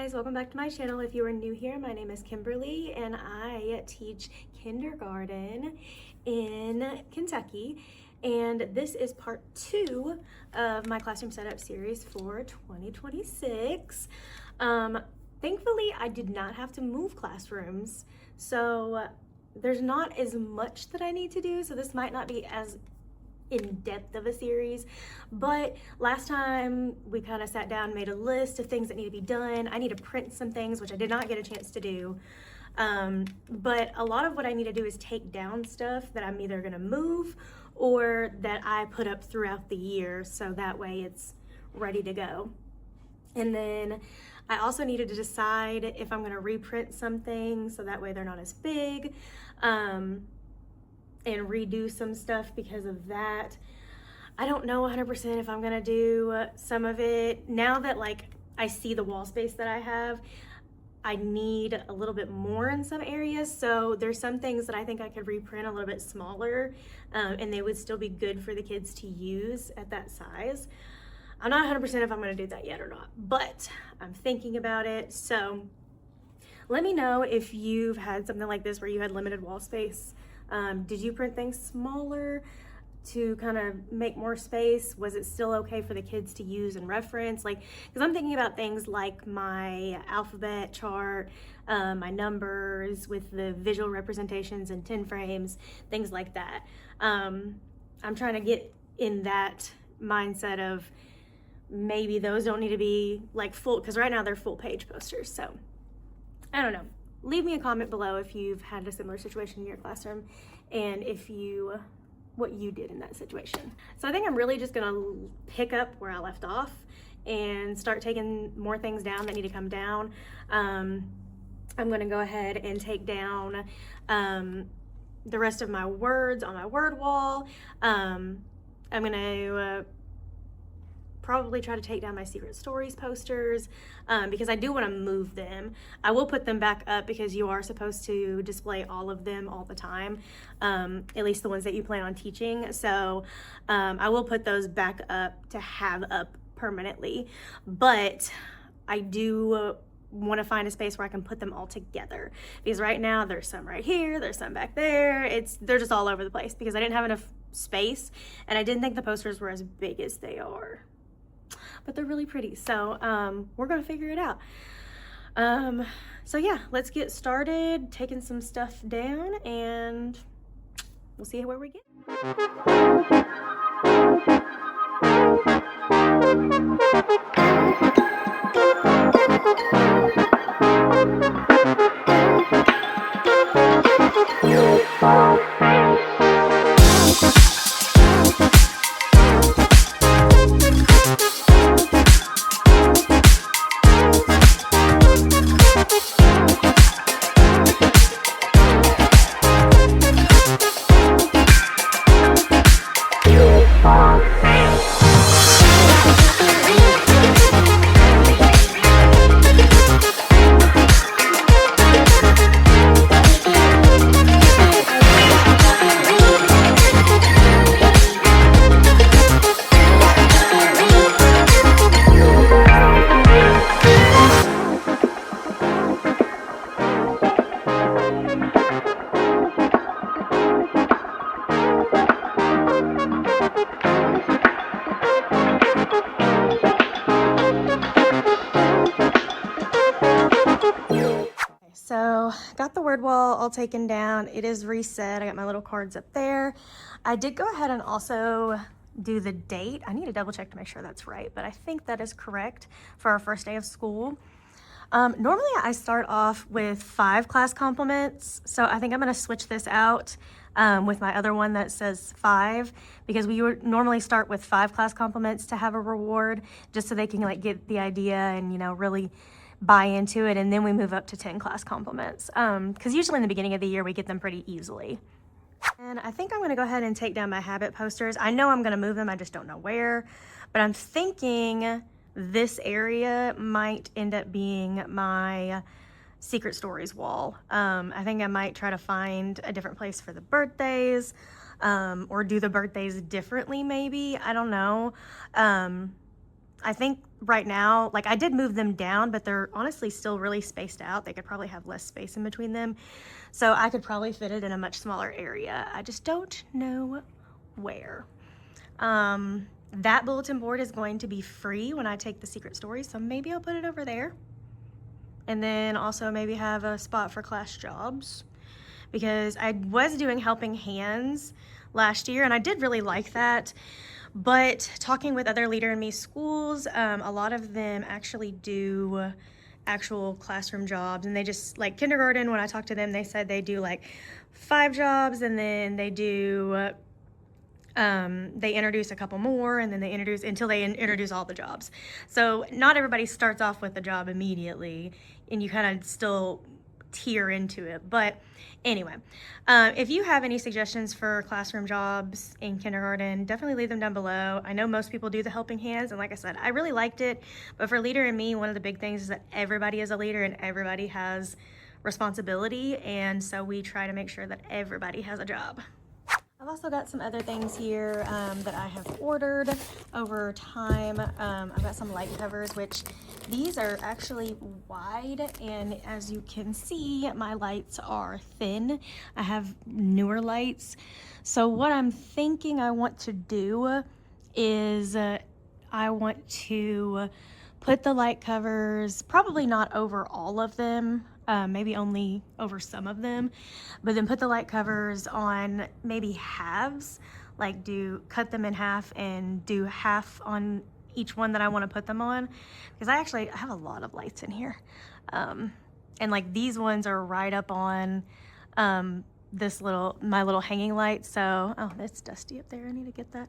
guys, welcome back to my channel. If you are new here, my name is Kimberly and I teach kindergarten in Kentucky, and this is part 2 of my classroom setup series for 2026. Thankfully I did not have to move classrooms, so there's not as much that I need to do, so this might not be as in-depth of a series, but last time we kind of sat down, made a list of things that need to be done. I need to print some things, which I did not get a chance to do, but a lot of what I need to do is take down stuff that I'm either gonna move or that I put up throughout the year, so that way it's ready to go. And then I also needed to decide if I'm gonna reprint something so that way they're not as big, and redo some stuff because of that. I don't know 100% if I'm gonna do some of it. Now that I see the wall space that I have, I need a little bit more in some areas, so there's some things that I think I could reprint a little bit smaller, and they would still be good for the kids to use at that size. I'm not 100% if I'm gonna do that yet or not, but I'm thinking about it. So let me know if you've had something like this where you had limited wall space. Did you print things smaller to kind of make more space? Was it still okay for the kids to use and reference? Because I'm thinking about things like my alphabet chart, my numbers with the visual representations and 10 frames, things like that. I'm trying to get in that mindset of maybe those don't need to be full, because right now they're full page posters. So I don't know. Leave me a comment below if you've had a similar situation in your classroom and what you did in that situation. So I think I'm really just gonna pick up where I left off and start taking more things down that need to come down. I'm gonna go ahead and take down the rest of my words on my word wall. I'm gonna probably try to take down my secret stories posters because I do want to move them. I will put them back up because you are supposed to display all of them all the time, at least the ones that you plan on teaching. So I will put those back up to have up permanently, but I do want to find a space where I can put them all together, because right now there's some right here, there's some back there. They're just all over the place because I didn't have enough space, and I didn't think the posters were as big as they are. But they're really pretty, so we're gonna figure it out. So yeah, let's get started taking some stuff down, and we'll see where we get. So got the word wall all taken down. It is reset. I got my little cards up there. I did go ahead and also do the date. I need to double check to make sure that's right, but I think that is correct for our first day of school. Normally I start off with 5 class compliments, so I think I'm gonna switch this out with my other one that says 5, because we would normally start with 5 class compliments to have a reward, just so they can get the idea and really buy into it, and then we move up to 10 class compliments, because usually in the beginning of the year we get them pretty easily. And I think I'm gonna go ahead and take down my habit posters. I know I'm gonna move them, I just don't know where, but I'm thinking this area might end up being my secret stories wall. I think I might try to find a different place for the birthdays, or do the birthdays differently maybe, I don't know. I think right now, like I did move them down, but they're honestly still really spaced out. They could probably have less space in between them. So I could probably fit it in a much smaller area. I just don't know where. That bulletin board is going to be free when I take the secret story, so maybe I'll put it over there. And then also maybe have a spot for class jobs, because I was doing helping hands last year and I did really like that. But talking with other Leader in Me schools, a lot of them actually do actual classroom jobs, and they just, like kindergarten, when I talked to them, they said they do like 5 jobs, and then they do they introduce a couple more, and then they introduce until they introduce all the jobs. So not everybody starts off with the job immediately, and you kind of still tier into it. But anyway, if you have any suggestions for classroom jobs in kindergarten, definitely leave them down below. I know most people do the helping hands, and like I said, I really liked it. But for Leader in Me, one of the big things is that everybody is a leader and everybody has responsibility, and so we try to make sure that everybody has a job. I've also got some other things here that I have ordered over time. I've got some light covers, which these are actually wide, and as you can see, my lights are thin. I have newer lights. So what I'm thinking I want to do is I want to put the light covers, probably not over all of them, maybe only over some of them, but then put the light covers on maybe halves, like cut them in half and do half on each one that I want to put them on, because I have a lot of lights in here, and like these ones are right up on my little hanging light. So that's dusty up there, I need to get that.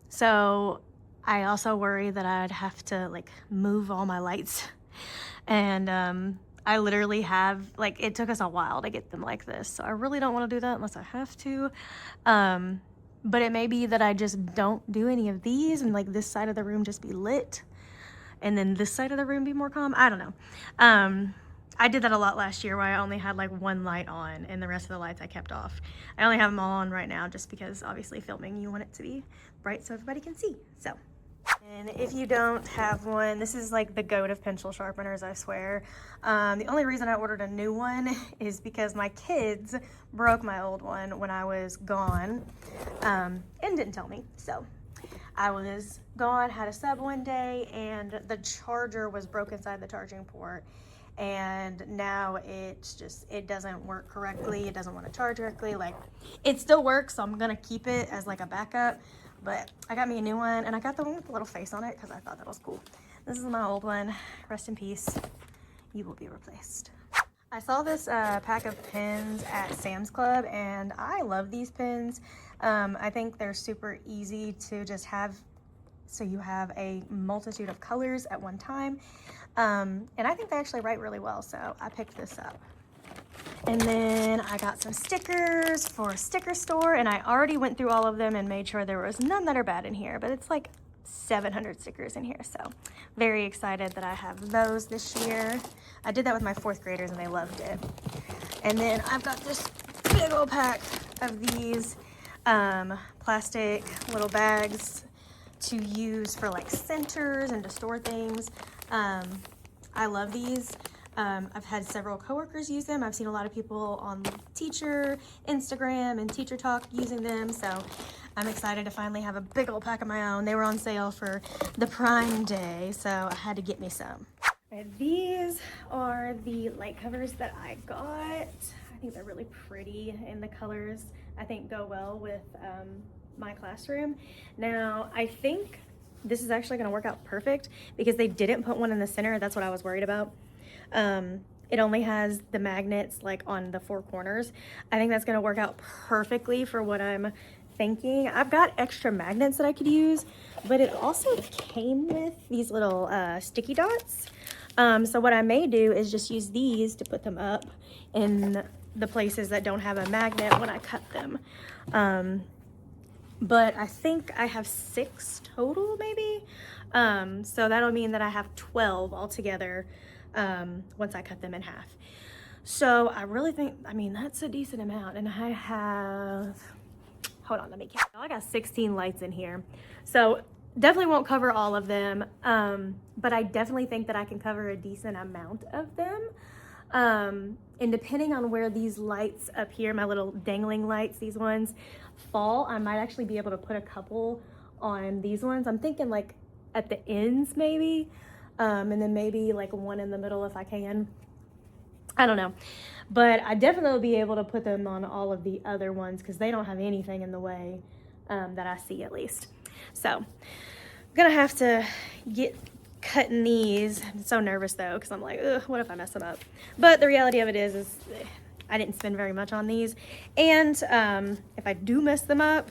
So I also worry that I'd have to like move all my lights. And I literally have, like, it took us a while to get them like this. So I really don't want to do that unless I have to. But it may be that I just don't do any of these and like this side of the room just be lit, and then this side of the room be more calm. I don't know. I did that a lot last year, where I only had like one light on and the rest of the lights I kept off. I only have them all on right now just because obviously filming, you want it to be bright so everybody can see. So. And if you don't have one, this is like the goat of pencil sharpeners, I swear. The only reason I ordered a new one is because my kids broke my old one when I was gone, and didn't tell me. So I was gone, had a sub one day, and the charger was broke inside the charging port. And now it doesn't work correctly. It doesn't want to charge correctly. Like, it still works, so I'm gonna keep it as like a backup. But I got me a new one, and I got the one with the little face on it because I thought that was cool. This is my old one. Rest in peace. You will be replaced. I saw this pack of pens at Sam's Club, and I love these pens. I think they're super easy to just have, so you have a multitude of colors at one time. And I think they actually write really well, so I picked this up. And then I got some stickers for a sticker store, and I already went through all of them and made sure there was none that are bad in here, but it's like 700 stickers in here, so very excited that I have those this year. I did that with my 4th graders and they loved it. And then I've got this big old pack of these plastic little bags to use for like centers and to store things. I love these. I've had several coworkers use them. I've seen a lot of people on Teacher, Instagram, and Teacher Talk using them. So I'm excited to finally have a big old pack of my own. They were on sale for the Prime Day, so I had to get me some. Right, these are the light covers that I got. I think they're really pretty, and the colors I think go well with my classroom. Now, I think this is actually gonna work out perfect because they didn't put one in the center. That's what I was worried about. It only has the magnets like on the 4 corners. I think that's gonna work out perfectly for what I'm thinking. I've got extra magnets that I could use, but it also came with these little sticky dots. So what I may do is just use these to put them up in the places that don't have a magnet when I cut them. But I think I have 6 total maybe. So that'll mean that I have 12 altogether once I cut them in half. So I really think, I mean, that's a decent amount. And I have, hold on, let me count. I got 16 lights in here. So definitely won't cover all of them, but I definitely think that I can cover a decent amount of them. And depending on where these lights up here, my little dangling lights, these ones fall, I might actually be able to put a couple on these ones. I'm thinking like at the ends maybe, and then maybe like one in the middle if I can. I don't know, but I definitely will be able to put them on all of the other ones because they don't have anything in the way that I see, at least. So I'm gonna have to get cutting these. I'm so nervous though because I'm like, ugh, what if I mess them up? But the reality of it is I didn't spend very much on these, and if I do mess them up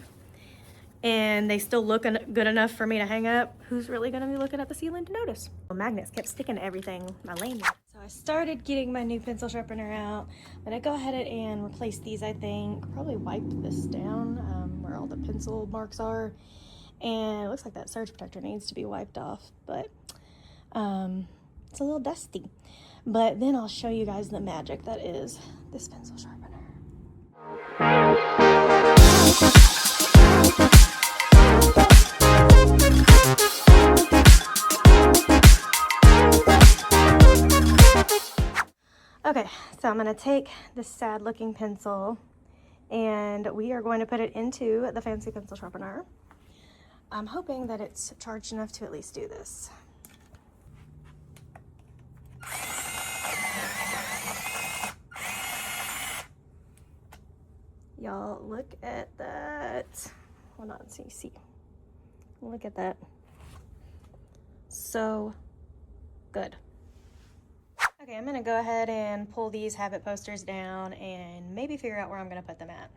and they still look good enough for me to hang up, who's really gonna be looking at the ceiling to notice? Well, magnets kept sticking to everything, my lane. So I started getting my new pencil sharpener out. I'm gonna go ahead and replace these, I think. Probably wiped this down where all the pencil marks are. And it looks like that surge protector needs to be wiped off, but it's a little dusty. But then I'll show you guys the magic that is this pencil sharpener. Okay, so I'm gonna take this sad looking pencil and we are going to put it into the fancy pencil sharpener. I'm hoping that it's charged enough to at least do this. Y'all, look at that. Hold on, so you see. Look at that. So good. Okay, I'm gonna go ahead and pull these habit posters down and maybe figure out where I'm gonna put them at.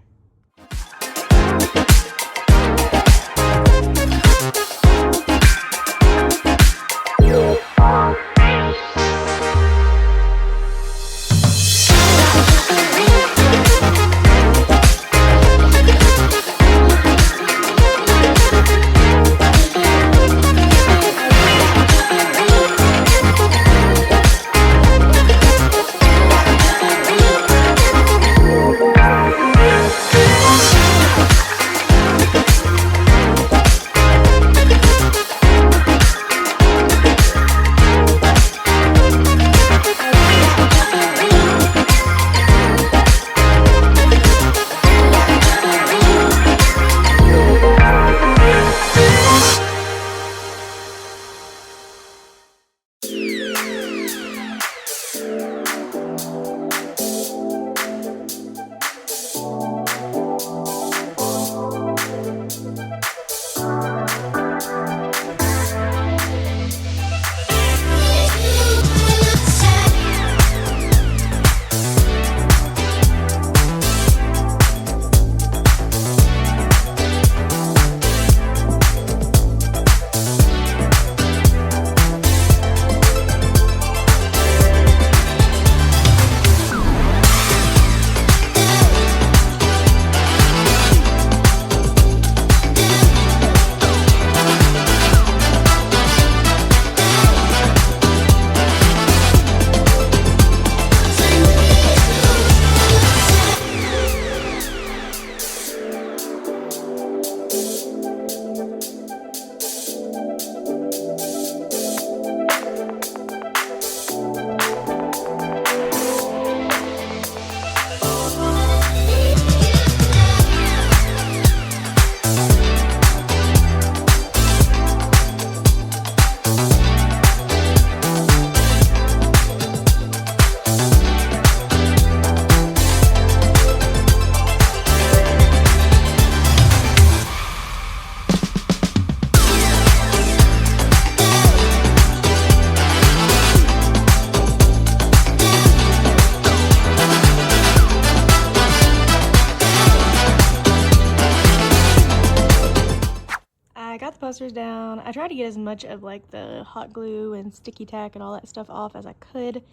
Posters down. I tried to get as much of like the hot glue and sticky tack and all that stuff off as I could.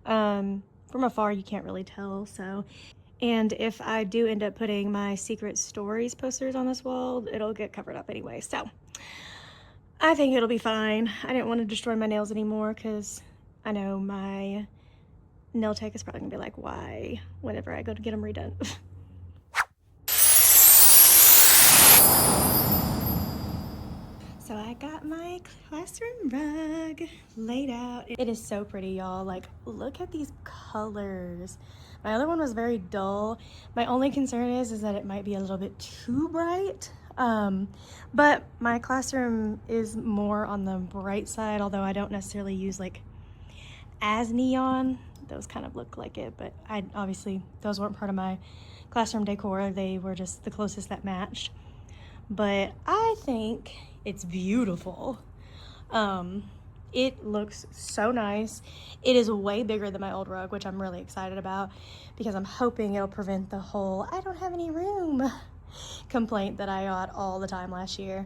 From afar you can't really tell, so. And if I do end up putting my Secret Stories posters on this wall, it'll get covered up anyway, so I think it'll be fine. I didn't want to destroy my nails anymore because I know my nail tech is probably gonna be like, why, whenever I go to get them redone. So I got my classroom rug laid out. It is so pretty, y'all. Like, look at these colors. My other one was very dull. My only concern is that it might be a little bit too bright. But my classroom is more on the bright side, although I don't necessarily use like as neon. Those kind of look like it, but obviously those weren't part of my classroom decor. They were just the closest that matched. But I think it's beautiful. It looks so nice. It is way bigger than my old rug, which I'm really excited about because I'm hoping it'll prevent the whole "I don't have any room" complaint that I got all the time last year.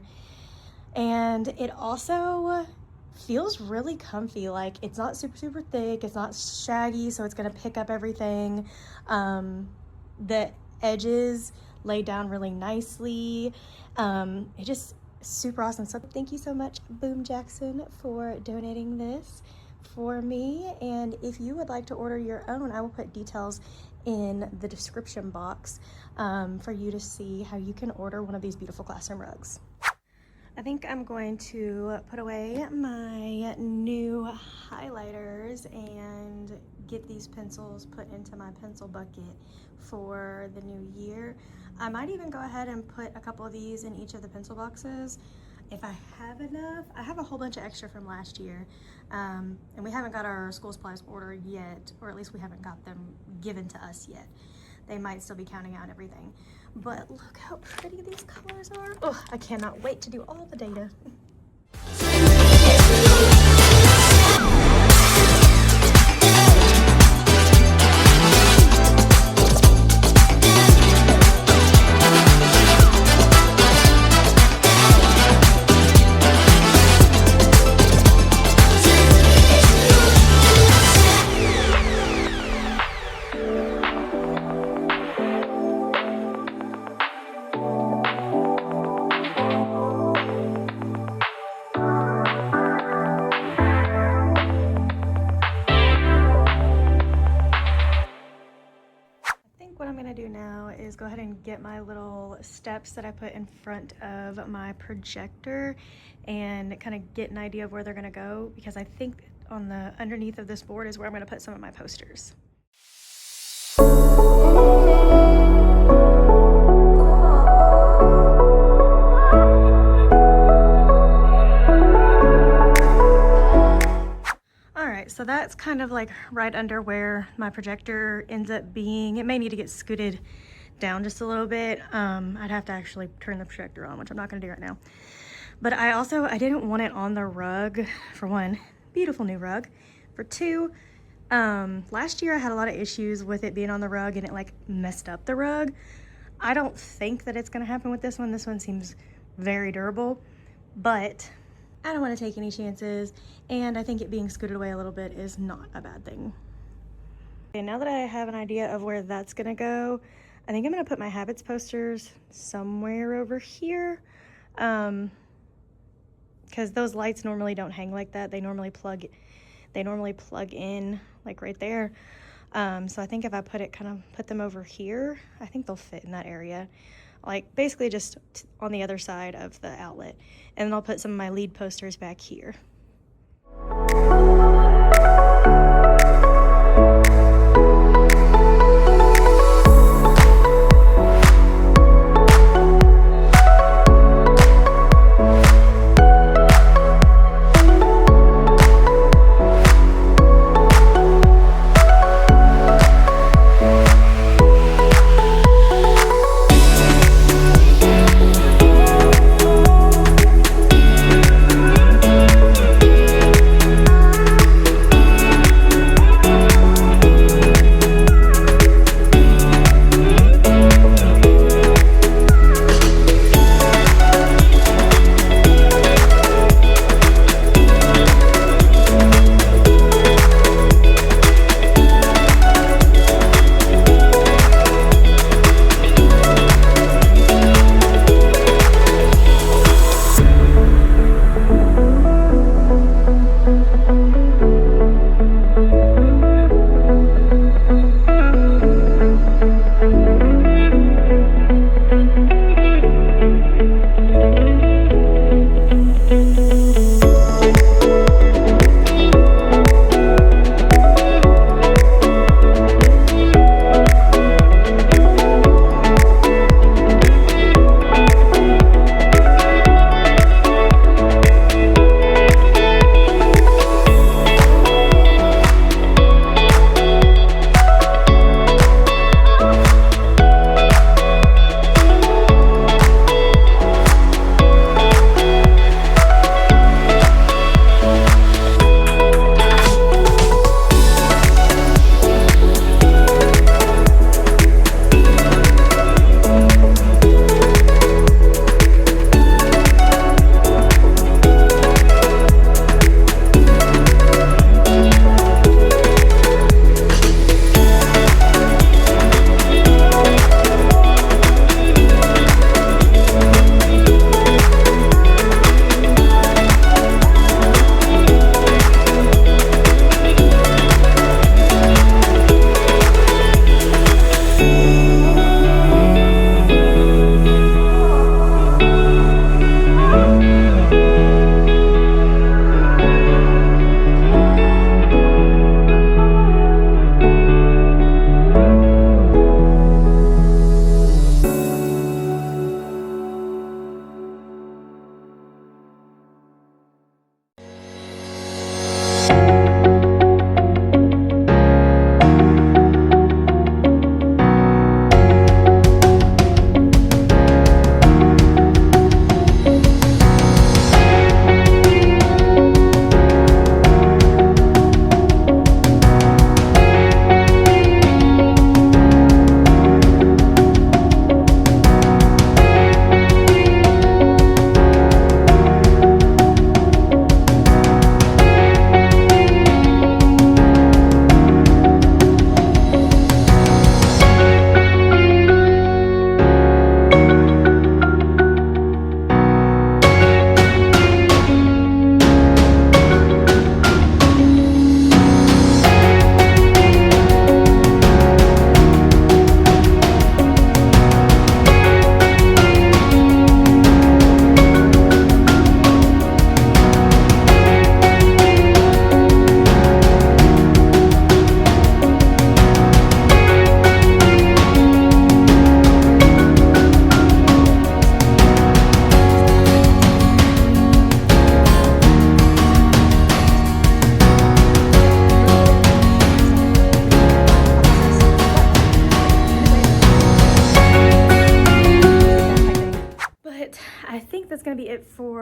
And it also feels really comfy. Like, it's not super thick, it's not shaggy, so it's gonna pick up everything. The edges lay down really nicely. It just super awesome. So thank you so much, Boom Jackson, for donating this for me. And if you would like to order your own, I will put details in the description box for you to see how you can order one of these beautiful classroom rugs. I think I'm going to put away my new highlighters and get these pencils put into my pencil bucket for the new year. I might even go ahead and put a couple of these in each of the pencil boxes if I have enough. I have a whole bunch of extra from last year, and we haven't got our school supplies ordered yet, or at least we haven't got them given to us yet. They might still be counting out everything. But look how pretty these colors are. Oh, I cannot wait to do all the data. What I'm gonna do now is go ahead and get my little steps that I put in front of my projector and kind of get an idea of where they're gonna go, because I think on the underneath of this board is where I'm gonna put some of my posters. So that's kind of like right under where my projector ends up being. It may need to get scooted down just a little bit. I'd have to actually turn the projector on, which I'm not gonna do right now. But I didn't want it on the rug, for one, beautiful new rug. For two, last year I had a lot of issues with it being on the rug and it like messed up the rug. I don't think that it's gonna happen with this one. This one seems very durable, but I don't want to take any chances, and I think it being scooted away a little bit is not a bad thing. Okay, now that I have an idea of where that's gonna go, I think I'm gonna put my habits posters somewhere over here, because those lights normally don't hang like that. They normally plug in like right there. So I think if I put them over here, I think they'll fit in that area. Like basically just on the other side of the outlet. And then I'll put some of my lead posters back here.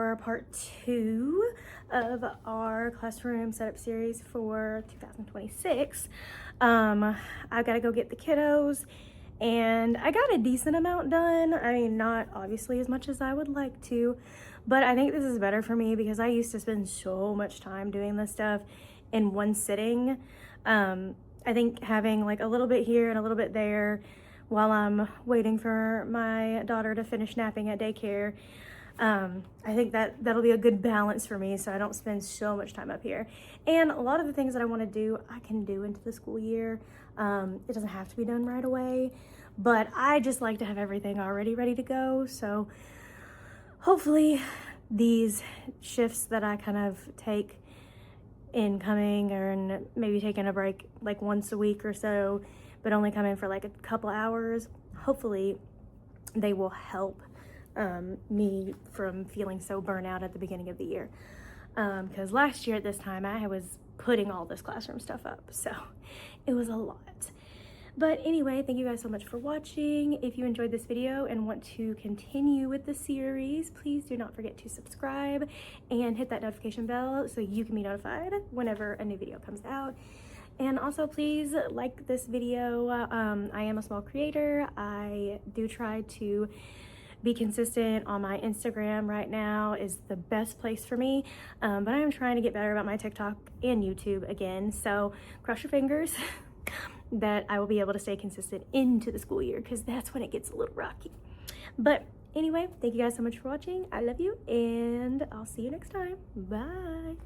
for part 2 of our classroom setup series for 2026. I gotta go get the kiddos, and I got a decent amount done. I mean, not obviously as much as I would like to, but I think this is better for me because I used to spend so much time doing this stuff in one sitting. I think having like a little bit here and a little bit there while I'm waiting for my daughter to finish napping at daycare, I think that'll be a good balance for me so I don't spend so much time up here. And a lot of the things that I want to do, I can do into the school year. It doesn't have to be done right away, but I just like to have everything already ready to go. So hopefully these shifts that I kind of take incoming, or maybe taking a break like once a week or so, but only come in for like a couple hours, hopefully they will help me from feeling so burnt out at the beginning of the year. Because last year at this time I was putting all this classroom stuff up, so it was a lot. But anyway, thank you guys so much for watching. If you enjoyed this video and want to continue with the series, please do not forget to subscribe and hit that notification bell so you can be notified whenever a new video comes out. And also please like this video. I am a small creator. I do try to be consistent on my Instagram. Right now is the best place for me, but I am trying to get better about my TikTok and YouTube again, so cross your fingers that I will be able to stay consistent into the school year, because that's when it gets a little rocky. But anyway, thank you guys so much for watching. I love you, and I'll see you next time. Bye.